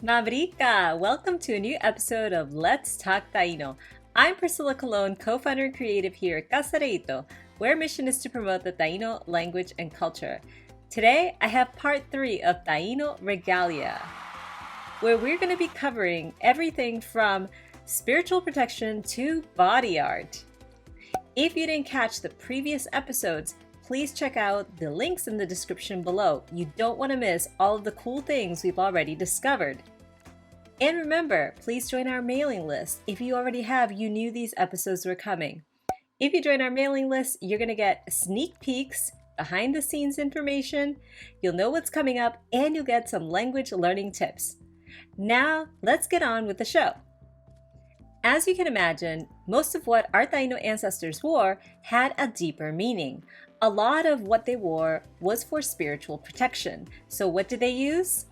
Mabrica! Welcome to a new episode of Let's Talk Taíno. I'm Priscilla Colon, co-founder and creative here at Casareito, where our mission is to promote the Taíno language and culture. Today, I have part 3 of Taíno Regalia, where we're going to be covering everything from spiritual protection to body art. If you didn't catch the previous episodes, please check out the links in the description below. You don't want to miss all of the cool things we've already discovered. And remember, please join our mailing list. If you already have, you knew these episodes were coming. If you join our mailing list, you're going to get sneak peeks, behind the scenes information, you'll know what's coming up, and you'll get some language learning tips. Now, let's get on with the show. As you can imagine, most of what our Taíno ancestors wore had a deeper meaning. A lot of what they wore was for spiritual protection. So what did they use?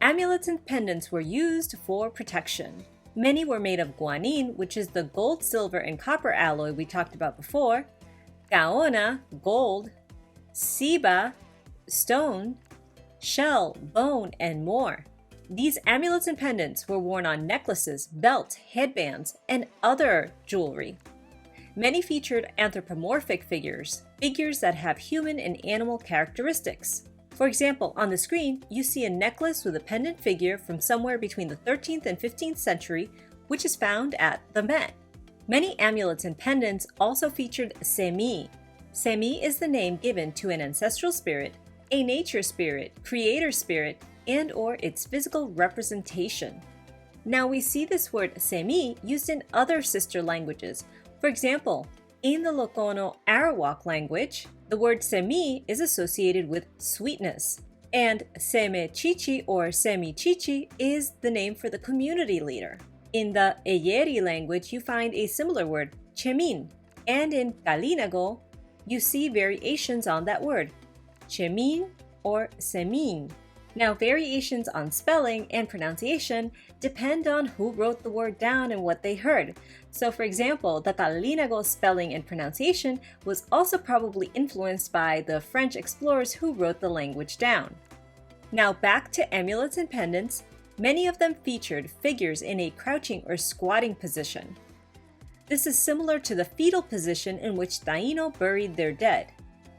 Amulets and pendants were used for protection. Many were made of guanin, which is the gold, silver, and copper alloy we talked about before, kaona, gold, siba, stone, shell, bone, and more. These amulets and pendants were worn on necklaces, belts, headbands, and other jewelry. Many featured anthropomorphic figures that have human and animal characteristics. For example, on the screen, you see a necklace with a pendant figure from somewhere between the 13th and 15th century, which is found at the Met. Many amulets and pendants also featured semi. Semi is the name given to an ancestral spirit, a nature spirit, creator spirit, and or its physical representation. Now we see this word semi used in other sister languages. For example, in the Lokono Arawak language, the word semi is associated with sweetness, and seme chichi or semi chichi is the name for the community leader. In the Eyeri language, you find a similar word, chemin, and in Kalinago, you see variations on that word, chemin or semin. Now, variations on spelling and pronunciation depend on who wrote the word down and what they heard. So, for example, the Kalinago spelling and pronunciation was also probably influenced by the French explorers who wrote the language down. Now, back to amulets and pendants, many of them featured figures in a crouching or squatting position. This is similar to the fetal position in which Taíno buried their dead.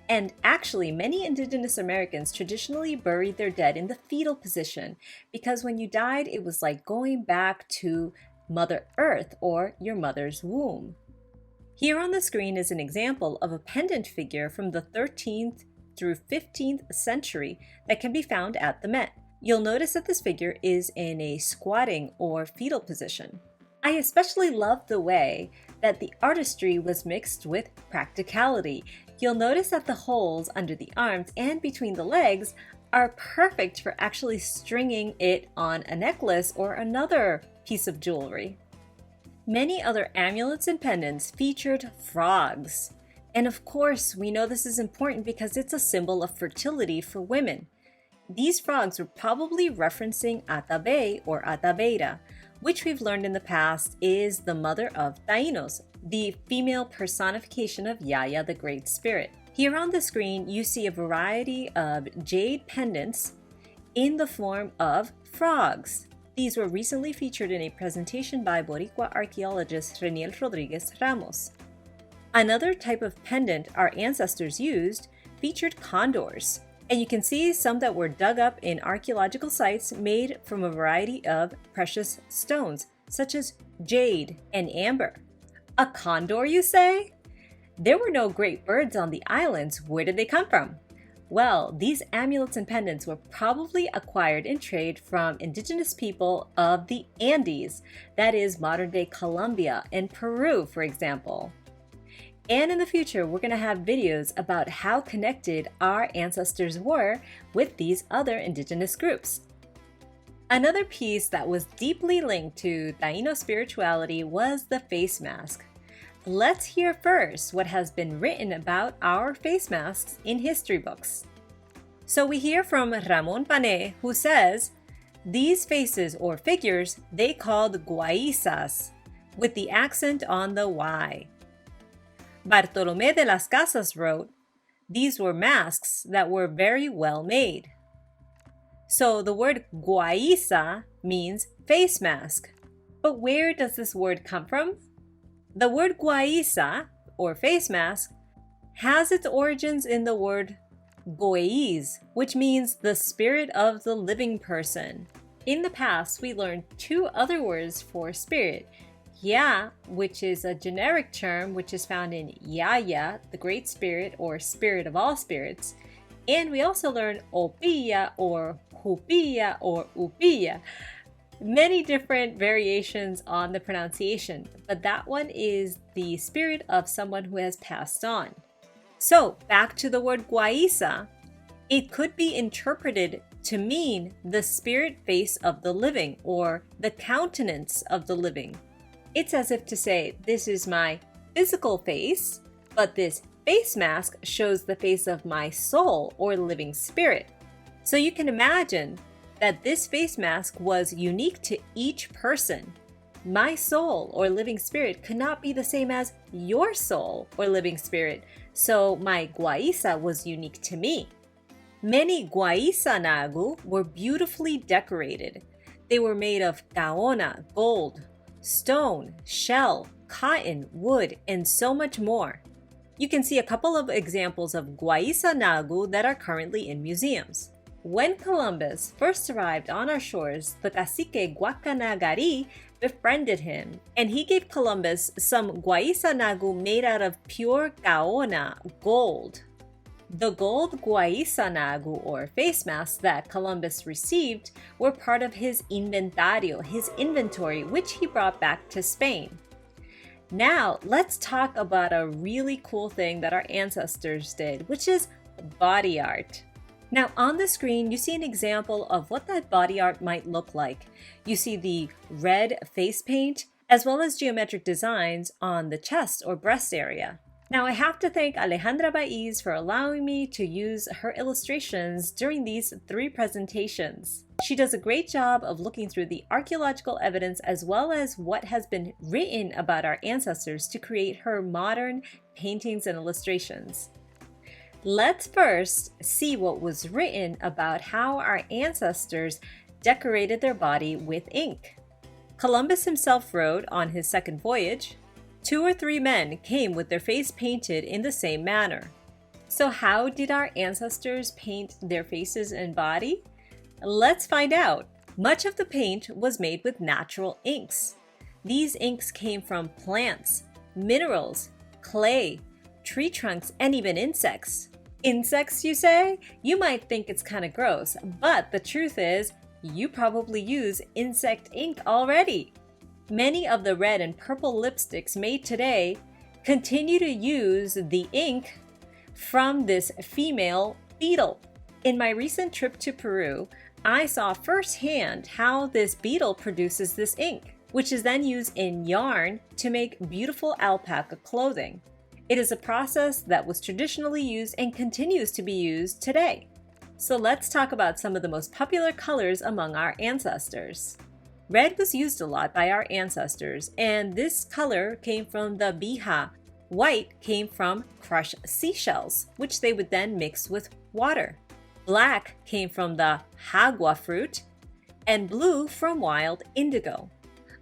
And actually, many indigenous Americans traditionally buried their dead in the fetal position because when you died, it was like going back to Mother Earth or your mother's womb. Here on the screen is an example of a pendant figure from the 13th through 15th century that can be found at the Met. You'll notice that this figure is in a squatting or fetal position. I especially love the way that the artistry was mixed with practicality. You'll notice that the holes under the arms and between the legs are perfect for actually stringing it on a necklace or another piece of jewelry. Many other amulets and pendants featured frogs. And of course, we know this is important because it's a symbol of fertility for women. These frogs were probably referencing Atabey or Atabeira, which we've learned in the past is the mother of Taínos, the female personification of Yaya, the Great Spirit. Here on the screen, you see a variety of jade pendants in the form of frogs. These were recently featured in a presentation by Boricua archaeologist Reniel Rodriguez Ramos. Another type of pendant our ancestors used featured condors. And you can see some that were dug up in archaeological sites made from a variety of precious stones, such as jade and amber. A condor, you say? There were no great birds on the islands. Where did they come from? Well, these amulets and pendants were probably acquired in trade from indigenous people of the Andes, that is modern-day Colombia and Peru, for example. And in the future, we're going to have videos about how connected our ancestors were with these other indigenous groups. Another piece that was deeply linked to Taíno spirituality was the face mask. Let's hear first what has been written about our face masks in history books. So we hear from Ramon Pané, who says, these faces or figures they called guaisas, with the accent on the Y. Bartolomé de las Casas wrote, these were masks that were very well made. So the word guaiza means face mask. But where does this word come from? The word guaiza, or face mask, has its origins in the word Baïz, which means the spirit of the living person. In the past, we learned two other words for spirit. Ya, which is a generic term which is found in Yaya, the Great Spirit or Spirit of all spirits. And we also learned Opiya or Hupiya or Upiya. Many different variations on the pronunciation, but that one is the spirit of someone who has passed on. So back to the word guaiza, it could be interpreted to mean the spirit face of the living or the countenance of the living. It's as if to say, this is my physical face, but this face mask shows the face of my soul or living spirit. So you can imagine that this face mask was unique to each person. My soul or living spirit could not be the same as your soul or living spirit, so my guaiza was unique to me. Many guaiza nagu were beautifully decorated. They were made of gaona, gold, stone, shell, cotton, wood, and so much more. You can see a couple of examples of guaiza nagu that are currently in museums. When Columbus first arrived on our shores, the cacique Guacanagari befriended him, and he gave Columbus some guaiza nagu made out of pure gaona, gold. The gold guaiza nagu or face masks that Columbus received were part of his inventario, his inventory, which he brought back to Spain. Now, let's talk about a really cool thing that our ancestors did, which is body art. Now on the screen, you see an example of what that body art might look like. You see the red face paint, as well as geometric designs on the chest or breast area. Now I have to thank Alejandra Baïz for allowing me to use her illustrations during these 3 presentations. She does a great job of looking through the archaeological evidence as well as what has been written about our ancestors to create her modern paintings and illustrations. Let's first see what was written about how our ancestors decorated their body with ink. Columbus himself wrote on his second voyage, 2 or 3 men came with their face painted in the same manner. So how did our ancestors paint their faces and body? Let's find out. Much of the paint was made with natural inks. These inks came from plants, minerals, clay, tree trunks, and even insects. Insects, you say? You might think it's kind of gross, but the truth is, you probably use insect ink already. Many of the red and purple lipsticks made today continue to use the ink from this female beetle. In my recent trip to Peru, I saw firsthand how this beetle produces this ink, which is then used in yarn to make beautiful alpaca clothing. It is a process that was traditionally used and continues to be used today. So let's talk about some of the most popular colors among our ancestors. Red was used a lot by our ancestors, and this color came from the biha. White came from crushed seashells, which they would then mix with water. Black came from the hagua fruit, and blue from wild indigo.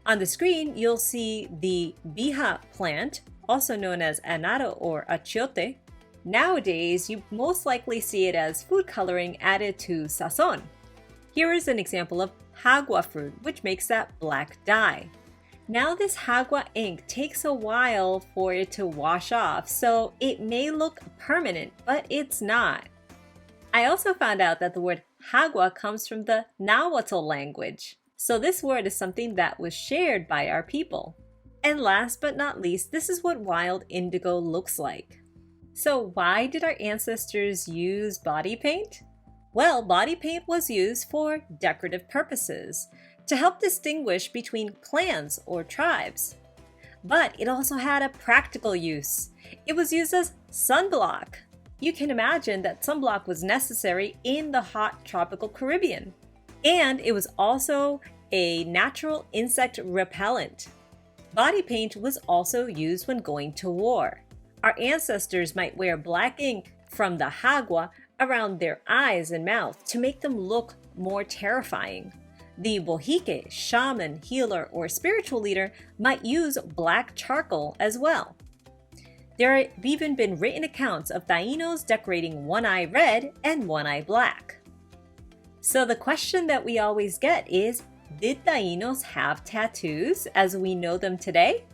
On the screen, you'll see the biha plant, also known as anaro or achiote. Nowadays, you most likely see it as food coloring added to sazon. Here is an example of hagua fruit, which makes that black dye. Now this hagua ink takes a while for it to wash off, so it may look permanent, but it's not. I also found out that the word hagua comes from the Nahuatl language, so this word is something that was shared by our people. And last but not least, this is what wild indigo looks like. So why did our ancestors use body paint? Well, body paint was used for decorative purposes, to help distinguish between clans or tribes. But it also had a practical use. It was used as sunblock. You can imagine that sunblock was necessary in the hot tropical Caribbean. And it was also a natural insect repellent. Body paint was also used when going to war. Our ancestors might wear black ink from the hagua around their eyes and mouth to make them look more terrifying. The bohío, shaman, healer, or spiritual leader might use black charcoal as well. There have even been written accounts of Taínos decorating one eye red and one eye black. So the question that we always get is, did Taínos have tattoos as we know them today?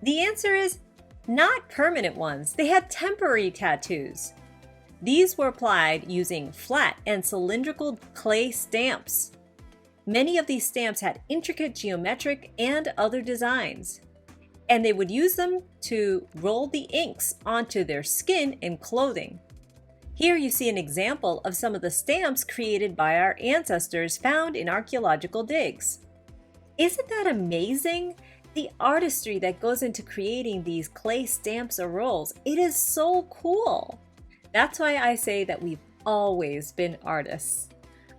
The answer is not permanent ones. They had temporary tattoos. These were applied using flat and cylindrical clay stamps. Many of these stamps had intricate geometric and other designs, and they would use them to roll the inks onto their skin and clothing. Here you see an example of some of the stamps created by our ancestors found in archaeological digs. Isn't that amazing? The artistry that goes into creating these clay stamps or rolls, it is so cool. That's why I say that we've always been artists.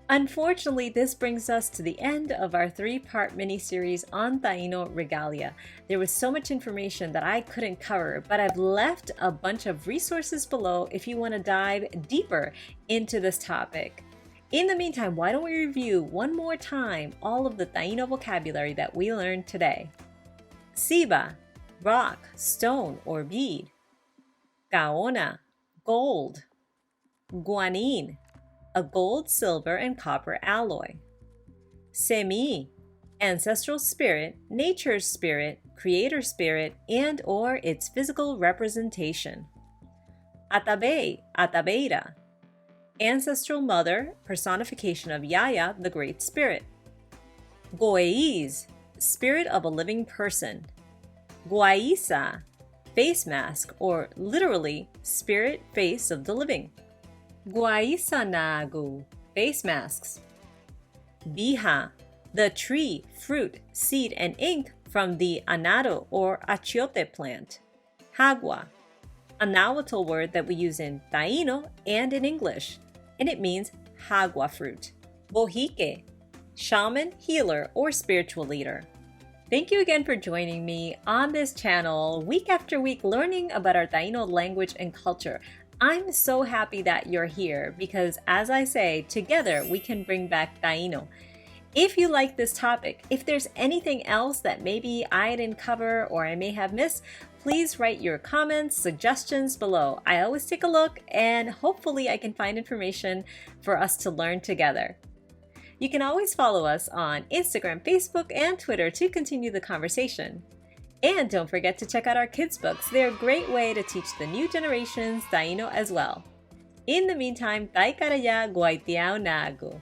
Unfortunately, this brings us to the end of our 3-part mini-series on Taíno Regalia. There was so much information that I couldn't cover, but I've left a bunch of resources below if you want to dive deeper into this topic. In the meantime, why don't we review one more time all of the Taíno vocabulary that we learned today? Siba, rock, stone, or bead. Gaona, gold. Guanin, a gold, silver, and copper alloy. Semi, ancestral spirit, nature's spirit, creator spirit, and or its physical representation. Atabey, atabeira, ancestral mother, personification of Yaya, the great spirit. Goeiz, spirit of a living person. Guaisa, face mask, or literally, spirit face of the living. Guaisanagu, face masks. Bija, the tree, fruit, seed, and ink from the anado or achiote plant. Hagua, a Nahuatl word that we use in Taíno and in English, and it means hagua fruit. Bohío, shaman, healer, or spiritual leader. Thank you again for joining me on this channel week after week learning about our Taíno language and culture. I'm so happy that you're here because, as I say, together we can bring back Taíno. If you like this topic, if there's anything else that maybe I didn't cover or I may have missed, please write your comments, suggestions below. I always take a look and hopefully I can find information for us to learn together. You can always follow us on Instagram, Facebook, and Twitter to continue the conversation. And don't forget to check out our kids' books. They're a great way to teach the new generations Taíno as well. In the meantime, tay karaya guaitiao nagu.